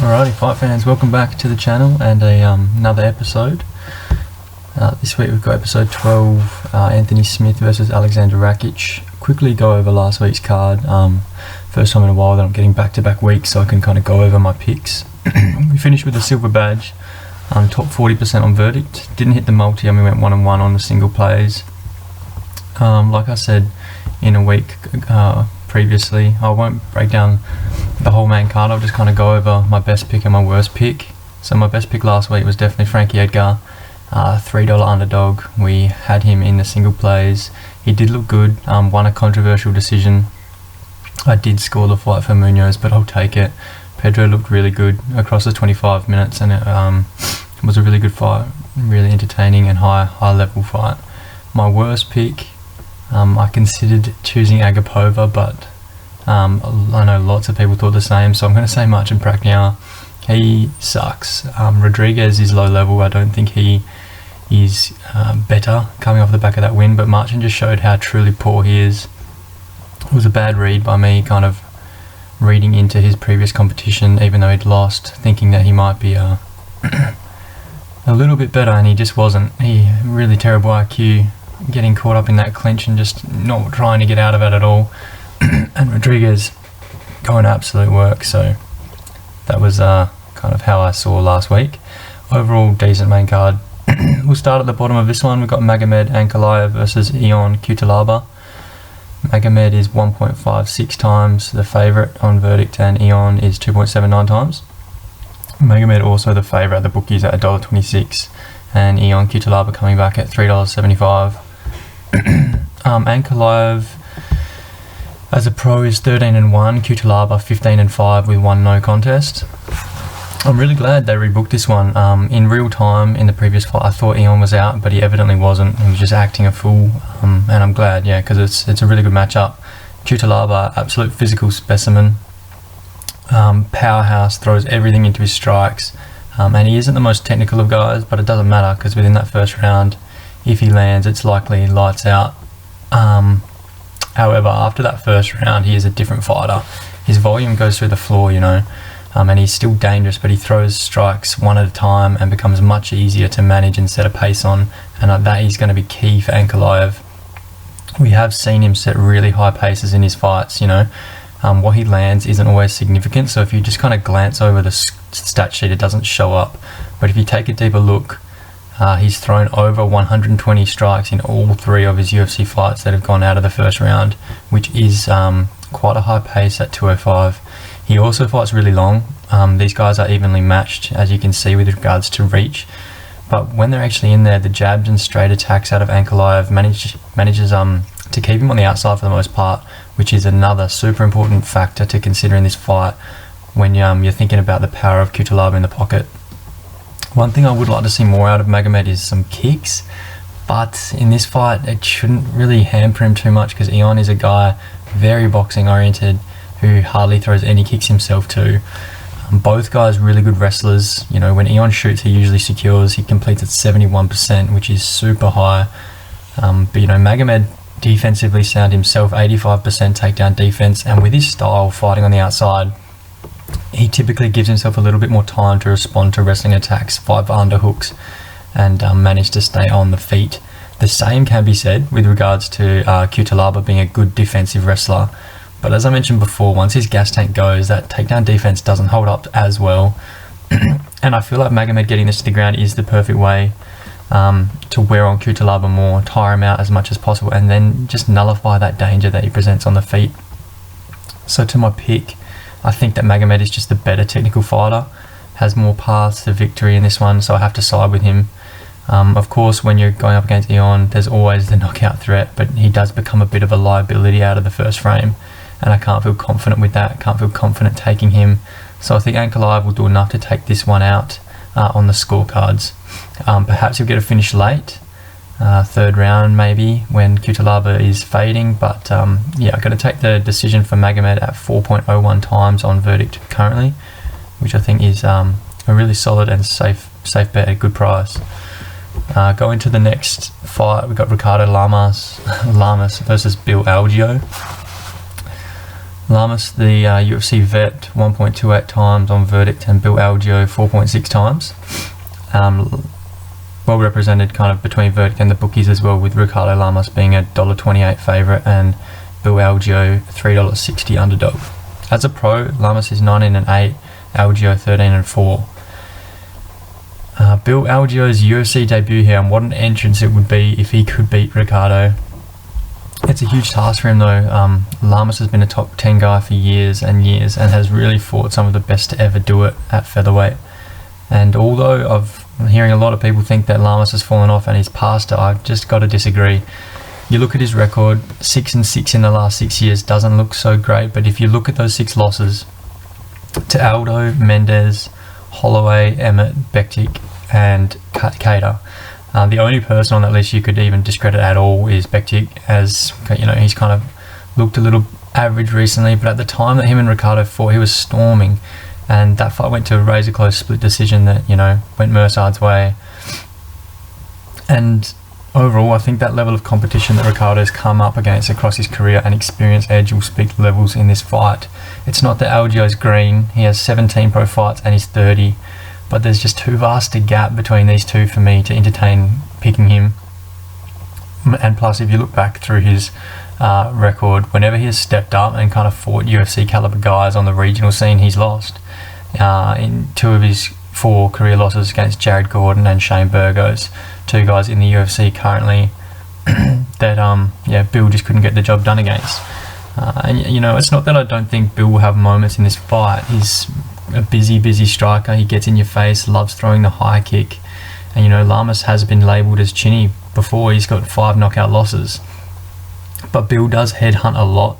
Alrighty, fight fans, welcome back to the channel and another episode. This week we've got episode 12, Anthony Smith versus Alexander Rakic. Quickly go over last week's card. First time in a while that I'm getting back-to-back weeks, so I can kind of go over my picks. We finished with a silver badge, top 40% on verdict. Didn't hit the multi, and we went 1-1 on the single plays. Like I said in a week previously, I won't break down the whole main card. I'll just kind of go over my best pick and my worst pick. So my best pick last week was definitely Frankie Edgar, $3 underdog. We had him in the single plays. He did look good, won a controversial decision. I did score the fight for Munoz, but I'll take it. Pedro looked really good across the 25 minutes, and it was a really good fight, really entertaining and high level fight. My worst pick, I considered choosing Agapova, but I know lots of people thought the same, so I'm going to say Marcin Prachnio. He sucks. Rodriguez is low level. I don't think he is better coming off the back of that win, but Marcin just showed how truly poor he is. It was a bad read by me, kind of reading into his previous competition, even though he'd lost, thinking that he might be a little bit better, and he just wasn't. He really terrible IQ, getting caught up in that clinch and just not trying to get out of it at all. And Rodriguez going absolute work, so that was kind of how I saw last week. Overall, decent main card. We'll start at the bottom of this one. We've got Magomed Ankalaev versus Ion Cutelaba. Magomed is 1.56 times the favourite on verdict, and Ion is 2.79 times. Magomed also the favourite at the bookies at $1.26, and Ion Cutelaba coming back at $3.75. Ankalaev as a pro is 13-1, Cutelaba 15-5 with one no contest. I'm really glad they rebooked this one. In real time, in the previous fight, I thought Ion was out, but he evidently wasn't. He was just acting a fool, and I'm glad, yeah, because it's a really good matchup. Cutelaba, absolute physical specimen, powerhouse, throws everything into his strikes, and he isn't the most technical of guys, but it doesn't matter, because within that first round, if he lands, it's likely lights out. However, after that first round, he is a different fighter. His volume goes through the floor, you know, and he's still dangerous, but he throws strikes one at a time and becomes much easier to manage and set a pace on, and that is going to be key for Ankalaev. We have seen him set really high paces in his fights, you know. What he lands isn't always significant, so if you just kind of glance over the stat sheet, it doesn't show up. But if you take a deeper look, he's thrown over 120 strikes in all three of his UFC fights that have gone out of the first round, which is quite a high pace at 205. He also fights really long. These guys are evenly matched, as you can see, with regards to reach. But when they're actually in there, the jabs and straight attacks out of Ankalaev manages to keep him on the outside for the most part, which is another super important factor to consider in this fight when you're thinking about the power of Cutelaba in the pocket. One thing I would like to see more out of Magomed is some kicks, but in this fight it shouldn't really hamper him too much, because Ion is a guy very boxing oriented who hardly throws any kicks himself too. Both guys really good wrestlers. You know, when Ion shoots, he usually secures. He completes at 71%, which is super high. But you know, Magomed defensively sound himself, 85% takedown defense, and with his style fighting on the outside, he typically gives himself a little bit more time to respond to wrestling attacks, fight for underhooks, and manage to stay on the feet. The same can be said with regards to Cutelaba being a good defensive wrestler. But as I mentioned before, once his gas tank goes, that takedown defense doesn't hold up as well. And I feel like Magomed getting this to the ground is the perfect way to wear on Cutelaba more, tire him out as much as possible, and then just nullify that danger that he presents on the feet. So to my pick, I think that Magomed is just the better technical fighter, has more paths to victory in this one, so I have to side with him. Of course, when you're going up against Ion, there's always the knockout threat, but he does become a bit of a liability out of the first frame, and I can't feel confident with that, can't feel confident taking him. So I think Ankalaev will do enough to take this one out on the scorecards. Perhaps he'll get a finish late, third round maybe, when Cutelaba is fading, but yeah, I'm going to take the decision for Magomed at 4.01 times on verdict currently, which I think is a really solid and safe bet at a good price. Going to the next fight, we've got Ricardo Lamas versus Bill Algeo. Lamas, the UFC vet, 1.28 times on verdict, and Bill Algeo 4.6 times. Well represented kind of between verdict and the bookies as well, with Ricardo Lamas being a $1.28 favourite and Bill Algeo $3.60 underdog. As a pro, Lamas is 19-8, Algeo 13-4. Bill Algeo's UFC debut here, and what an entrance it would be if he could beat Ricardo. It's a huge task for him though. Lamas has been a top 10 guy for years and years and has really fought some of the best to ever do it at featherweight. And although I'm hearing a lot of people think that Lamas has fallen off and he's past it, I've just got to disagree. You look at his record, 6-6 in the last 6 years doesn't look so great, but if you look at those 6 losses to Aldo, Mendez, Holloway, Emmett, Bektic and Cater, the only person on that list you could even discredit at all is Bektic, as you know, he's kind of looked a little average recently, but at the time that him and Ricardo fought, he was storming, and that fight went to a razor close split decision that, you know, went Mersad's way. And overall, I think that level of competition that Ricardo's come up against across his career and experience edge will speak levels in this fight. It's not that Algeo's green, he has 17 pro fights and he's 30, but there's just too vast a gap between these two for me to entertain picking him. And plus, if you look back through his record, whenever he has stepped up and kind of fought UFC caliber guys on the regional scene, he's lost. In 2 of his 4 career losses against Jared Gordon and Shane Burgos, 2 guys in the UFC currently that Bill just couldn't get the job done against. And you know, it's not that I don't think Bill will have moments in this fight. He's a busy striker. He gets in your face, loves throwing the high kick, and you know, Lamas has been labelled as chinny before. He's got 5 knockout losses, but Bill does headhunt a lot,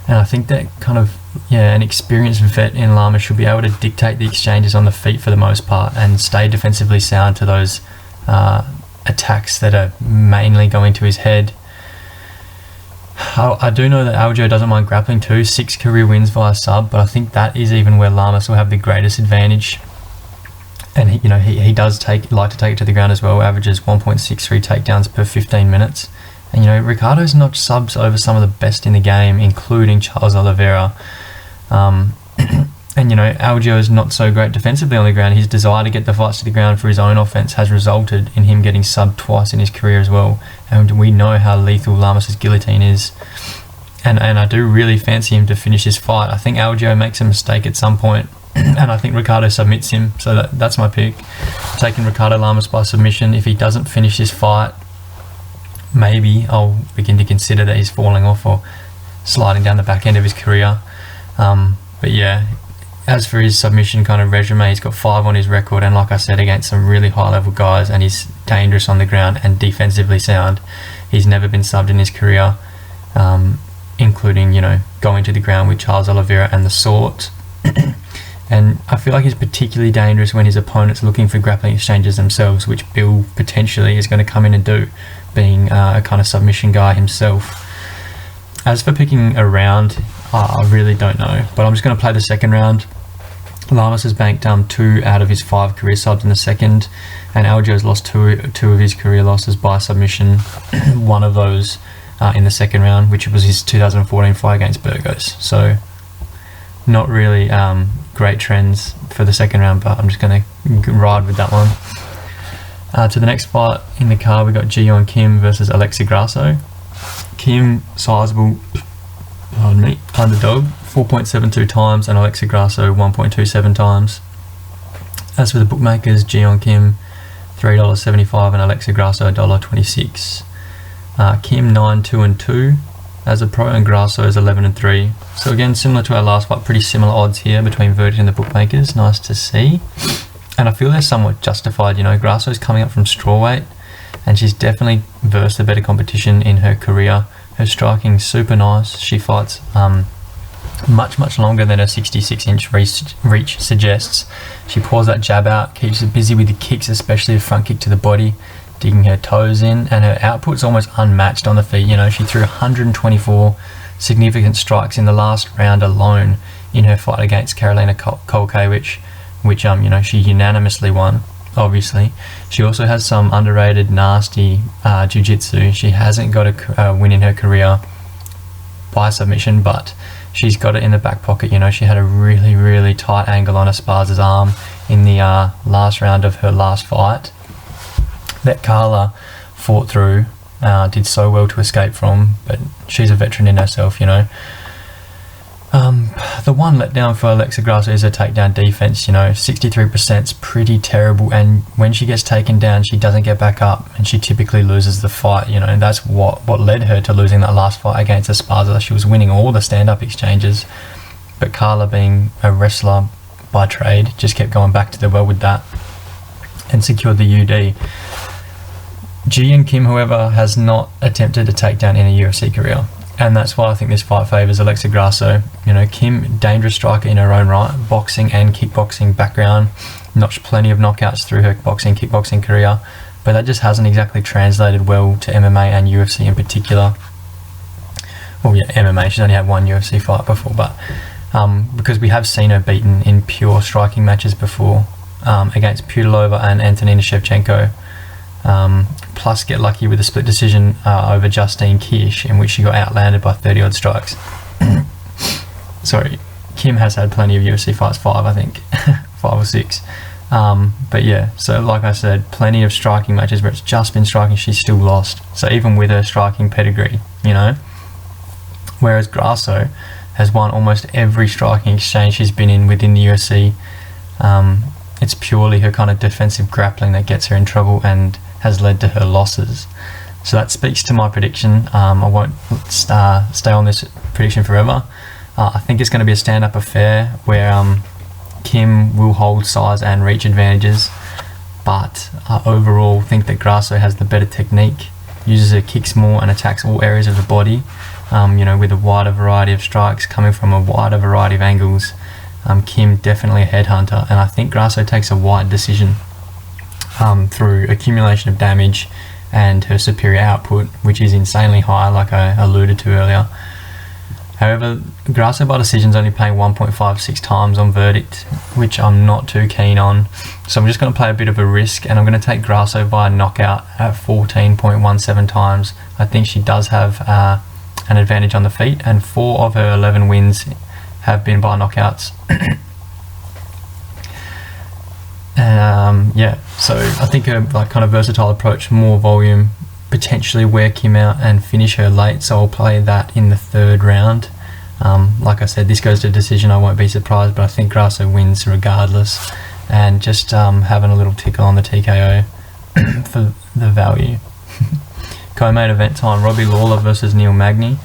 and I think that kind of an experienced vet in Lamas should be able to dictate the exchanges on the feet for the most part and stay defensively sound to those attacks that are mainly going to his head. I do know that Algeo doesn't mind grappling too, 6 career wins via sub, but I think that is even where Lamas will have the greatest advantage. And he does like to take it to the ground as well, averages 1.63 takedowns per 15 minutes. And you know, Ricardo's notched subs over some of the best in the game, including Charles Oliveira. And you know, Algeo is not so great defensively on the ground. His desire to get the fights to the ground for his own offense has resulted in him getting subbed twice in his career as well. And we know how lethal Lamas' guillotine is. And I do really fancy him to finish this fight. I think Algeo makes a mistake at some point, and I think Ricardo submits him. So that's my pick. Taking Ricardo Lamas by submission. If he doesn't finish this fight, maybe I'll begin to consider that he's falling off or sliding down the back end of his career. But yeah, as for his submission kind of resume, he's got 5 on his record, and like I said, against some really high level guys, and he's dangerous on the ground and defensively sound. He's never been subbed in his career, including, you know, going to the ground with Charles Oliveira and the Sort. And I feel like he's particularly dangerous when his opponent's looking for grappling exchanges themselves, which Bill potentially is going to come in and do, being a kind of submission guy himself. As for picking a round, I really don't know, but I'm just going to play the second round. Lamas has banked 2 out of his 5 career subs in the second, and Algeo's lost two of his career losses by submission, one of those in the second round, which was his 2014 fight against Burgos. So not really great trends for the second round, but I'm just going to ride with that one. To the next fight in the card, we got Ji-Yeon Kim versus Alexa Grasso. Kim, sizable, underdog, 4.72 times, and Alexa Grasso 1.27 times. As for the bookmakers, Ji-Yeon Kim $3.75 and Alexa Grasso $1.26. Kim 9-2-2 as a pro, and Grasso is 11-3. So again, similar to our last fight, pretty similar odds here between verdict and the bookmakers. Nice to see, and I feel they're somewhat justified. You know, Grasso's coming up from strawweight, and she's definitely versed the better competition in her career. Her striking's super nice. She fights much longer than her 66-inch reach suggests. She pours that jab out, keeps her busy with the kicks, especially a front kick to the body, digging her toes in, and her output's almost unmatched on the feet. You know, she threw 124 significant strikes in the last round alone in her fight against Karolina Kowalkiewicz, which you know, she unanimously won. Obviously, she also has some underrated, nasty jiu-jitsu. She hasn't got a win in her career by submission, but she's got it in the back pocket. You know, she had a really, really tight angle on Esparza's arm in the last round of her last fight that Carla fought through, did so well to escape from, but she's a veteran in herself, you know. The one letdown for Alexa Grasso is her takedown defense. You know, 63% is pretty terrible, and when she gets taken down, she doesn't get back up, and she typically loses the fight. You know, and that's what led her to losing that last fight against Esparza. She was winning all the stand-up exchanges, but Carla, being a wrestler by trade, just kept going back to the well with that and secured the UD. Ji and Kim, however, has not attempted to take down in a UFC career, and that's why I think this fight favours Alexa Grasso. You know, Kim, dangerous striker in her own right, boxing and kickboxing background, notched plenty of knockouts through her boxing, kickboxing career, but that just hasn't exactly translated well to MMA and UFC in particular. Well, yeah, MMA, she's only had one UFC fight before, but because we have seen her beaten in pure striking matches before, against Pudilova and Antonina Shevchenko, plus get lucky with a split decision over Justine Kish, in which she got outlanded by 30 odd strikes. Sorry, Kim has had plenty of UFC fights, 5 I think, 5 or 6. But yeah, so like I said, plenty of striking matches where it's just been striking, she's still lost. So even with her striking pedigree, you know, whereas Grasso has won almost every striking exchange she's been in within the UFC. It's purely her kind of defensive grappling that gets her in trouble and has led to her losses. So that speaks to my prediction. I won't stay on this prediction forever. I think it's going to be a stand-up affair where Kim will hold size and reach advantages, but I overall think that Grasso has the better technique, uses her kicks more and attacks all areas of the body, you know, with a wider variety of strikes coming from a wider variety of angles. Kim definitely a headhunter, and I think Grasso takes a wide decision through accumulation of damage and her superior output, which is insanely high, like I alluded to earlier. However, Grasso by decision is only paying 1.56 times on verdict, which I'm not too keen on. So I'm just going to play a bit of a risk, and I'm going to take Grasso by knockout at 14.17 times. I think she does have an advantage on the feet, and 4 of her 11 wins have been by knockouts. Yeah, so I think a kind of versatile approach, more volume, potentially wear Kim out and finish her late, so I'll play that in the 3rd round. Like I said, this goes to decision, I won't be surprised, but I think Grasso wins regardless, and just having a little tickle on the TKO for the value. Co-main event time, Robbie Lawler versus Neil Magny.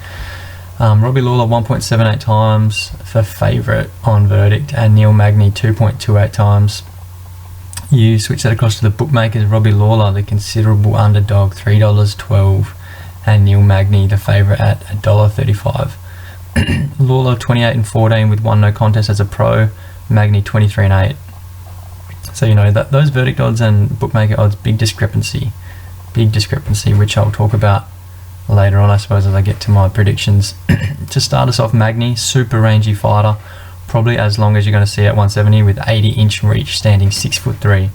Robbie Lawler 1.78 times for favourite on verdict, and Neil Magny 2.28 times. You switch that across to the bookmakers, Robbie Lawler, the considerable underdog, $3.12, and Neil Magny, the favourite, at $1.35. Lawler 28-14 with 1 no contest as a pro, Magny 23-8. So you know that those verdict odds and bookmaker odds, big discrepancy, which I'll talk about later on, I suppose, as I get to my predictions. To start us off, Magny, super rangy fighter, probably as long as you're going to see at 170, with 80-inch reach, standing 6'3".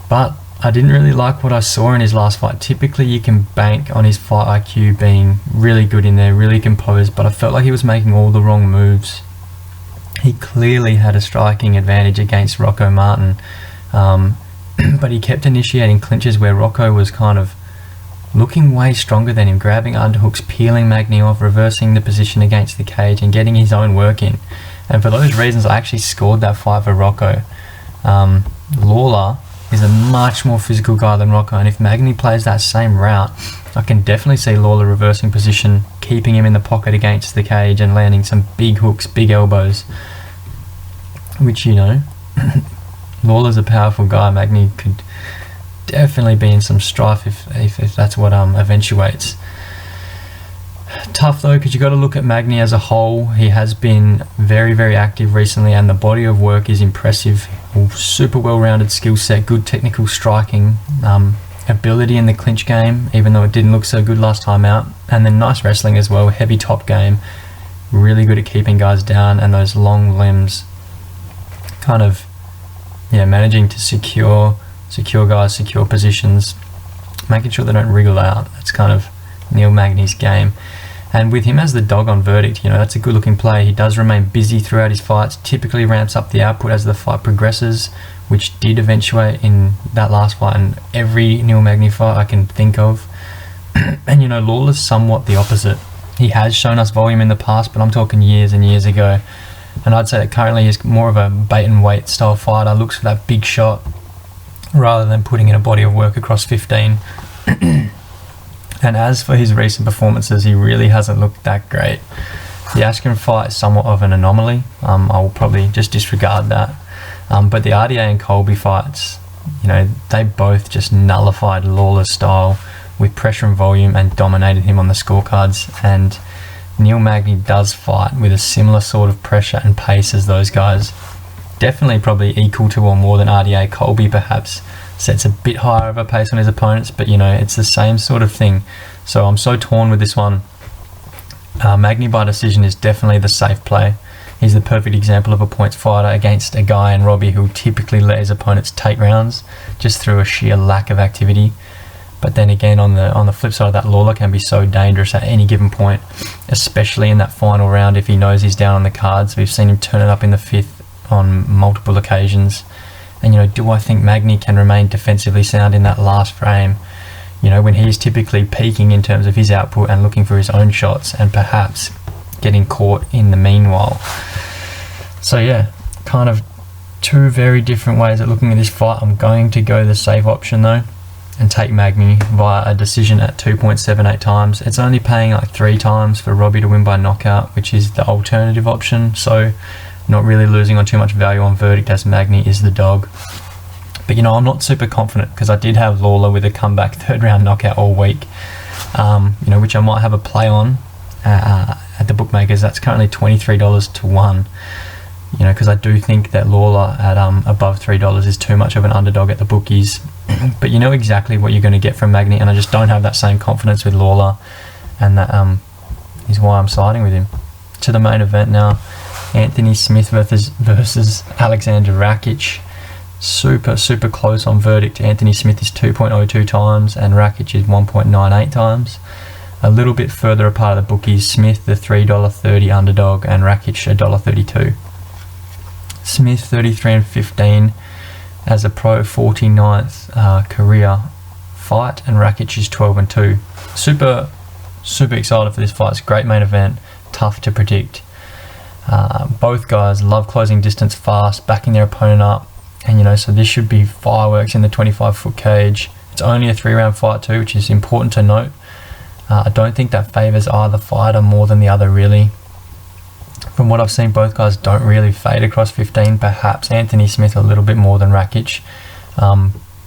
But I didn't really like what I saw in his last fight. Typically you can bank on his fight IQ being really good in there, really composed, but I felt like he was making all the wrong moves. He clearly had a striking advantage against Rocco Martin, but he kept initiating clinches where Rocco was kind of looking way stronger than him, grabbing underhooks, peeling Magny off, reversing the position against the cage and getting his own work in. And for those reasons, I actually scored that fight for Rocco. Lawler is a much more physical guy than Rocco, and if Magny plays that same route, I can definitely see Lawler reversing position, keeping him in the pocket against the cage and landing some big hooks, big elbows, which, you know, Lawler's a powerful guy. Magny could definitely be in some strife if that's what eventuates. Tough though, because you got to look at Magny as a whole. He has been very, very active recently, and the body of work is impressive. Super well-rounded skill set, good technical striking, ability in the clinch game, even though it didn't look so good last time out, and then nice wrestling as well, heavy top game, really good at keeping guys down, and those long limbs, kind of, yeah, managing to secure guys, secure positions, making sure they don't wriggle out. That's kind of Neil Magny's game. And with him as the dog on Verdict, you know, that's a good looking play. He does remain busy throughout his fights, typically ramps up the output as the fight progresses, which did eventuate in that last fight and every Neil Magny fight I can think of. And you know, Lawler's somewhat the opposite. He has shown us volume in the past, but I'm talking years and years ago. And I'd say that currently he's more of a bait and wait style fighter, looks for that big shot rather than putting in a body of work across 15. And as for his recent performances, he really hasn't looked that great. The Askren fight is somewhat of an anomaly. I will probably just disregard that. But the RDA and Colby fights, you know, they both just nullified Lawler's style with pressure and volume and dominated him on the scorecards. And Neil Magny does fight with a similar sort of pressure and pace as those guys. Definitely probably equal to or more than RDA. Colby perhaps sets a bit higher of a pace on his opponents, but you know, it's the same sort of thing. So I'm so torn with this one. Magny by decision is definitely the safe play. He's the perfect example of a points fighter against a guy in Robbie who typically let his opponents take rounds just through a sheer lack of activity. But then again, on the flip side of that, Lawler can be so dangerous at any given point, especially in that final round if he knows he's down on the cards. We've seen him turn it up in the 5th on multiple occasions. And you know, do I think Magny can remain defensively sound in that last frame? You know, when he's typically peaking in terms of his output and looking for his own shots and perhaps getting caught in the meanwhile. So yeah, kind of two very different ways of looking at this fight. I'm going to go the safe option though and take Magny via a decision at 2.78 times. It's only paying like 3 times for Robbie to win by knockout, which is the alternative option. So not really losing on too much value on Verdict as Magny is the dog. But you know, I'm not super confident because I did have Lawler with a comeback 3rd round knockout all week, you know, which I might have a play on at the bookmakers. That's currently $23 to 1, you know, because I do think that Lawler at above $3 is too much of an underdog at the bookies. But you know exactly what you're going to get from Magny, and I just don't have that same confidence with Lawler, and that is why I'm siding with him. To the main event now. Anthony Smith versus Alexander Rakic. Super close on Verdict. Anthony Smith is 2.02 times and Rakic is 1.98 times. A little bit further apart of the bookies, Smith the $3.30 underdog and Rakic $1.32. Smith 33-15 as a pro, 49th career fight, and Rakic is 12-2. Super excited for this fight. It's a great main event, tough to predict. Both guys love closing distance fast, backing their opponent up, and you know, so this should be fireworks in the 25-foot cage. It's only a 3-round fight too, which is important to note. I don't think that favours either fighter more than the other really. From what I've seen, both guys don't really fade across 15, perhaps Anthony Smith a little bit more than Rakic.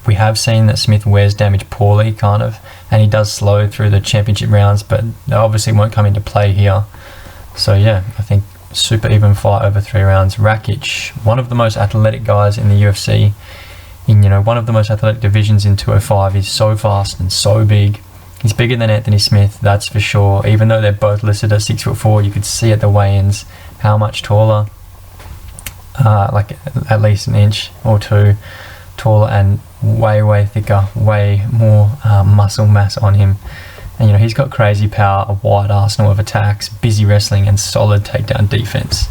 We have seen that Smith wears damage poorly, kind of, and he does slow through the championship rounds, but they obviously won't come into play here. So yeah, I think super even fight over 3 rounds. Rakic, one of the most athletic guys in the UFC, in, you know, one of the most athletic divisions in 205. He's so fast and so big. He's bigger than Anthony Smith, that's for sure. Even though they're both listed at 6'4", you could see at the weigh-ins how much taller, like at least an inch or 2 taller, and way thicker, way more muscle mass on him. And you know, he's got crazy power, a wide arsenal of attacks, busy wrestling, and solid takedown defense.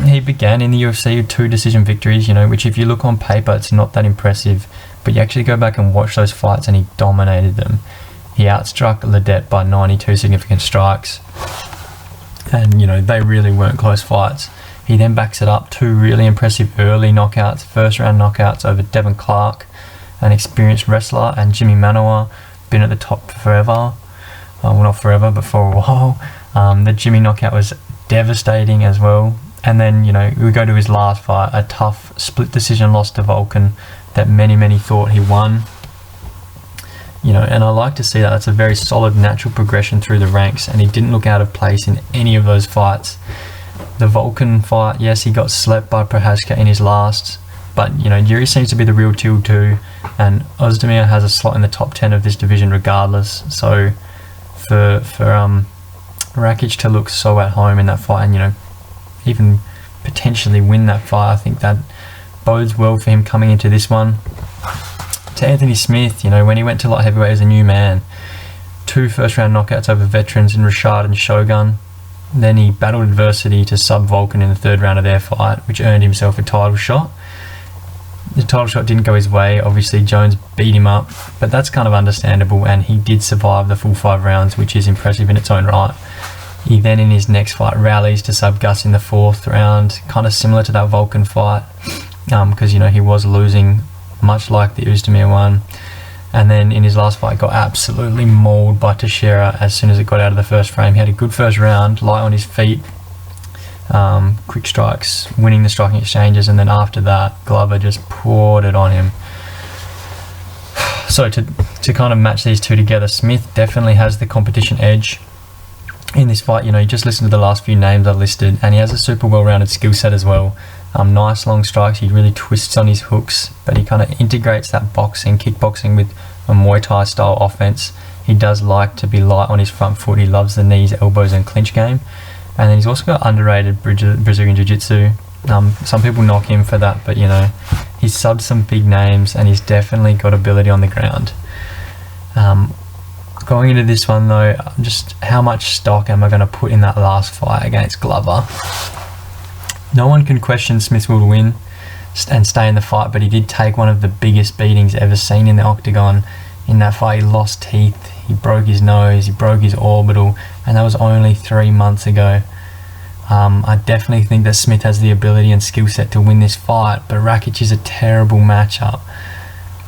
He began in the UFC with 2 decision victories, you know, which if you look on paper, it's not that impressive, but you actually go back and watch those fights and he dominated them. He outstruck Ledet by 92 significant strikes, and you know, they really weren't close fights. He then backs it up 2 really impressive early knockouts, 1st round knockouts over Devin Clark, an experienced wrestler, and Jimmy Manoa, been at the top forever. Well, not forever, but for a while. The Jimmy knockout was devastating as well. And then, you know, we go to his last fight, a tough split decision loss to Vulcan that many thought he won. You know, and I like to see that. That's a very solid natural progression through the ranks, and he didn't look out of place in any of those fights. The Vulcan fight, yes, he got slept by Prohaska in his last, but you know, Yuri seems to be the real deal too, and Ozdemir has a slot in the top 10 of this division regardless. So for Rakic to look so at home in that fight, and you know, even potentially win that fight, I think that bodes well for him coming into this one. To Anthony Smith, you know, when he went to light heavyweight as a new man, 2 first-round knockouts over veterans in Rashad and Shogun. Then he battled adversity to sub Vulcan in the 3rd round of their fight, which earned himself a title shot. The title shot didn't go his way. Obviously, Jones beat him up, but that's kind of understandable, and he did survive the full 5 rounds, which is impressive in its own right. He then, in his next fight, rallies to sub Gus in the 4th round, kind of similar to that Vulcan fight, because, you know, he was losing, much like the Oezdemir one. And then in his last fight, got absolutely mauled by Teixeira as soon as it got out of the first frame. He had a good first round, light on his feet, quick strikes, winning the striking exchanges, and then after that, Glover just poured it on him. So to kind of match these two together, Smith definitely has the competition edge in this fight. You know, you just listen to the last few names I listed, and he has a super well-rounded skill set as well. Nice long strikes, he really twists on his hooks, but he kind of integrates that boxing, kickboxing with a Muay Thai style offense. He does like to be light on his front foot. He loves the knees, elbows and clinch game. And then he's also got underrated Brazilian Jiu-Jitsu. Some people knock him for that, but you know, he's subbed some big names and he's definitely got ability on the ground. Going into this one though, just how much stock am I going to put in that last fight against Glover? No one can question Smith will win and stay in the fight, but he did take one of the biggest beatings ever seen in the octagon. In that fight, he lost teeth, he broke his nose, he broke his orbital, and that was only 3 months ago. I definitely think that Smith has the ability and skill set to win this fight, but Rakic is a terrible matchup.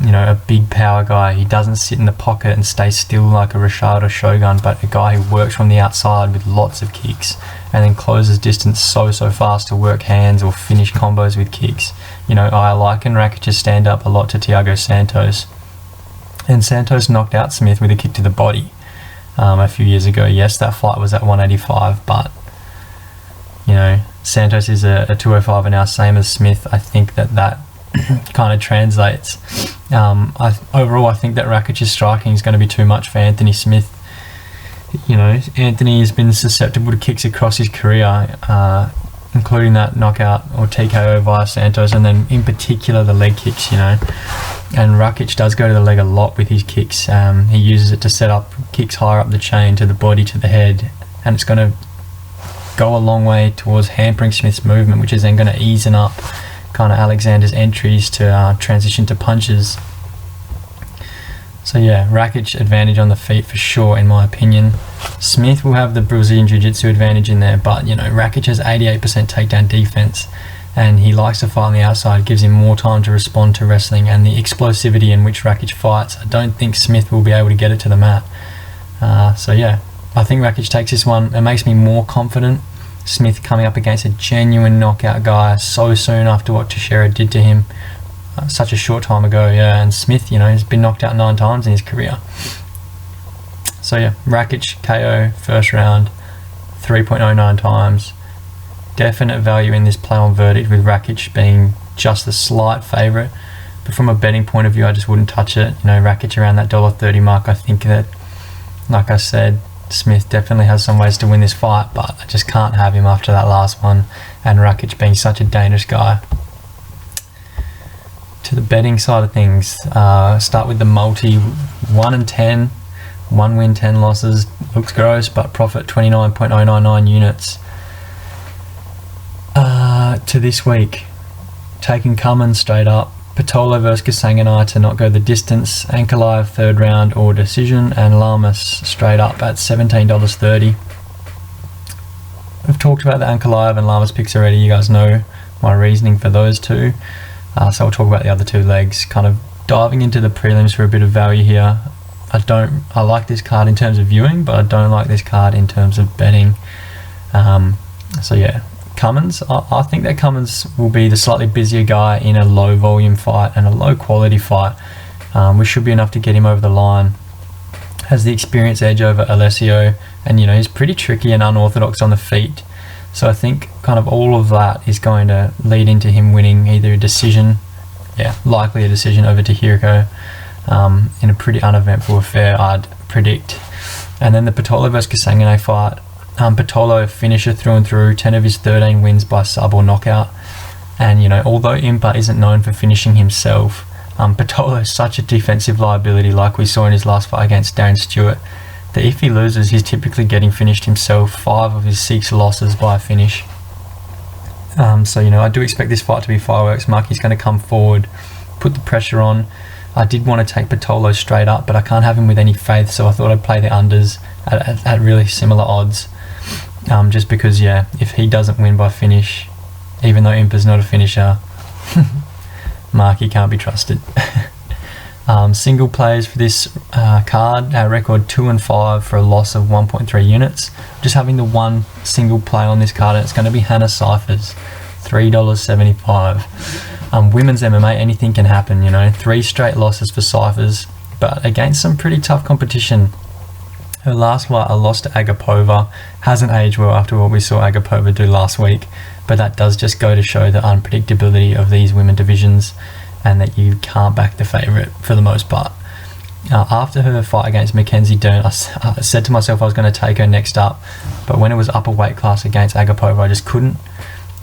You know, a big power guy. He doesn't sit in the pocket and stay still like a Rashad or Shogun, but a guy who works from the outside with lots of kicks and then closes distance so fast to work hands or finish combos with kicks. You know, I liken Rakic's stand-up a lot to Thiago Santos. And Santos knocked out Smith with a kick to the body a few years ago. Yes, that fight was at 185, but, you know, Santos is a 205 and now same as Smith. I think that kind of translates. Overall, I think that Rakic's striking is going to be too much for Anthony Smith. You know, Anthony has been susceptible to kicks across his career, including that knockout or TKO via Santos, and then in particular the leg kicks, you know. And Rakic does go to the leg a lot with his kicks. He uses it to set up kicks higher up the chain to the body, to the head, and it's going to go a long way towards hampering Smith's movement, which is then going to ease up kind of Alexander's entries to transition to punches. So yeah, Rakic advantage on the feet for sure, in my opinion. Smith will have the Brazilian Jiu-Jitsu advantage in there, but you know, Rakic has 88% takedown defense, and he likes to fight on the outside. It gives him more time to respond to wrestling and the explosivity in which Rakic fights. I don't think Smith will be able to get it to the mat. So yeah, I think Rakic takes this one. It makes me more confident. Smith coming up against a genuine knockout guy so soon after what Teixeira did to him such a short time ago. Yeah, and Smith, you know, has been knocked out 9 times in his career. So yeah, Rakic KO first round 3.09 times. Definite value in this play on verdict, with Rakic being just a slight favourite, but from a betting point of view I just wouldn't touch it. You know, Rakic around that $1.30 mark. I think that, like I said, Smith definitely has some ways to win this fight, but I just can't have him after that last one, and Rakic being such a dangerous guy. To the betting side of things, start with the multi. 1 and 10, 1 win, 10 losses. Looks gross, but profit 29.099 units. To this week, taking Cummins straight up, Patolo versus Kasanganai to not go the distance, Ankalaev 3rd round or decision, and Lamas straight up at $17.30. We've talked about the Ankalaev and Lamas picks already. You guys know my reasoning for those two. So I'll talk about the other 2 legs, kind of diving into the prelims for a bit of value here. I like this card in terms of viewing, but I don't like this card in terms of betting. So yeah, Cummins, I think that Cummins will be the slightly busier guy in a low volume fight and a low quality fight, which should be enough to get him over the line. Has the experience edge over Alessio, and you know, he's pretty tricky and unorthodox on the feet. So I think kind of all of that is going to lead into him winning either a decision, likely a decision over Tahiriko, in a pretty uneventful affair, I'd predict. And then the Patolo versus Kasanganay fight, Patolo finisher through and through, 10 of his 13 wins by sub or knockout. And you know, although Impa isn't known for finishing himself, Patolo is such a defensive liability, like we saw in his last fight against Darren Stewart. that if he loses, he's typically getting finished himself. 5 of his 6 losses by a finish. So, you know, I do expect this fight to be fireworks. Marky's going to come forward, put the pressure on. I did want to take Patolo straight up, but I can't have him with any faith, so I thought I'd play the unders at really similar odds. Just because, yeah, if he doesn't win by finish, even though Impa's not a finisher, Marky can't be trusted. Single plays for this card, our record 2-5 for a loss of 1.3 units. Just having the one single play on this card, and it's going to be Hannah Cyphers, $3.75. Women's MMA, anything can happen, you know. 3 straight losses for Cyphers, but against some pretty tough competition. Her last fight, a loss to Agapova, hasn't aged well after what we saw Agapova do last week, but that does just go to show the unpredictability of these women divisions, and that you can't back the favourite for the most part. After her fight against Mackenzie Dern, I said to myself I was going to take her next up, but when it was upper weight class against Agapova, I just couldn't.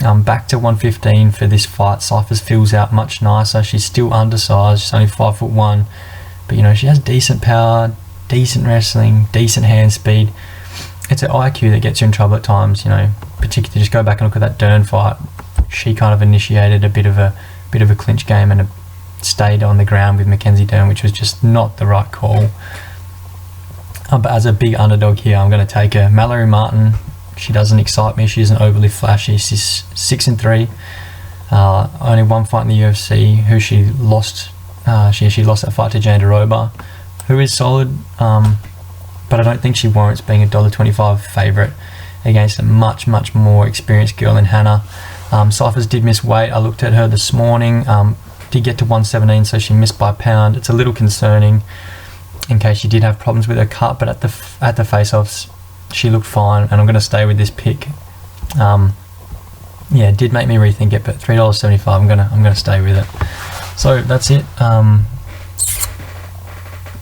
Back to 115 for this fight. Cyphers fills out much nicer. She's still undersized, she's only 5'1", but you know, she has decent power, decent wrestling, decent hand speed. It's an IQ that gets you in trouble at times, you know. Particularly, just go back and look at that Dern fight. She kind of initiated a bit of a clinch game and stayed on the ground with Mackenzie Dern, which was just not the right call. But as a big underdog here, I'm going to take her. Mallory Martin, she doesn't excite me. She isn't overly flashy. She's 6-3. Only one fight in the UFC. Who she lost? She lost that fight to Jandiroba, who is solid, but I don't think she warrants being a $1.25 favourite against a much more experienced girl than Hannah. Cyphers did miss weight. I looked at her this morning. Did get to 117, so she missed by a pound. It's a little concerning in case she did have problems with her cut, but at the face-offs, she looked fine, and I'm going to stay with this pick. Yeah, it did make me rethink it, but $3.75. I'm gonna stay with it. So that's it.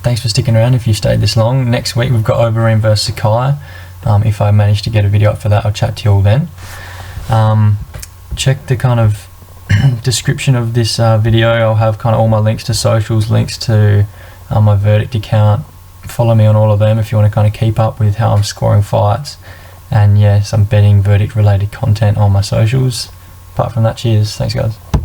Thanks for sticking around if you stayed this long. Next week we've got Overeem versus Sakai. If I manage to get a video up for that, I'll chat to you all then. Check the kind of description of this video. I'll have kind of all my links to socials, links to my verdict account. Follow me on all of them if you want to kind of keep up with how I'm scoring fights, and yeah, some betting verdict related content on my socials. Apart from that, cheers. Thanks guys.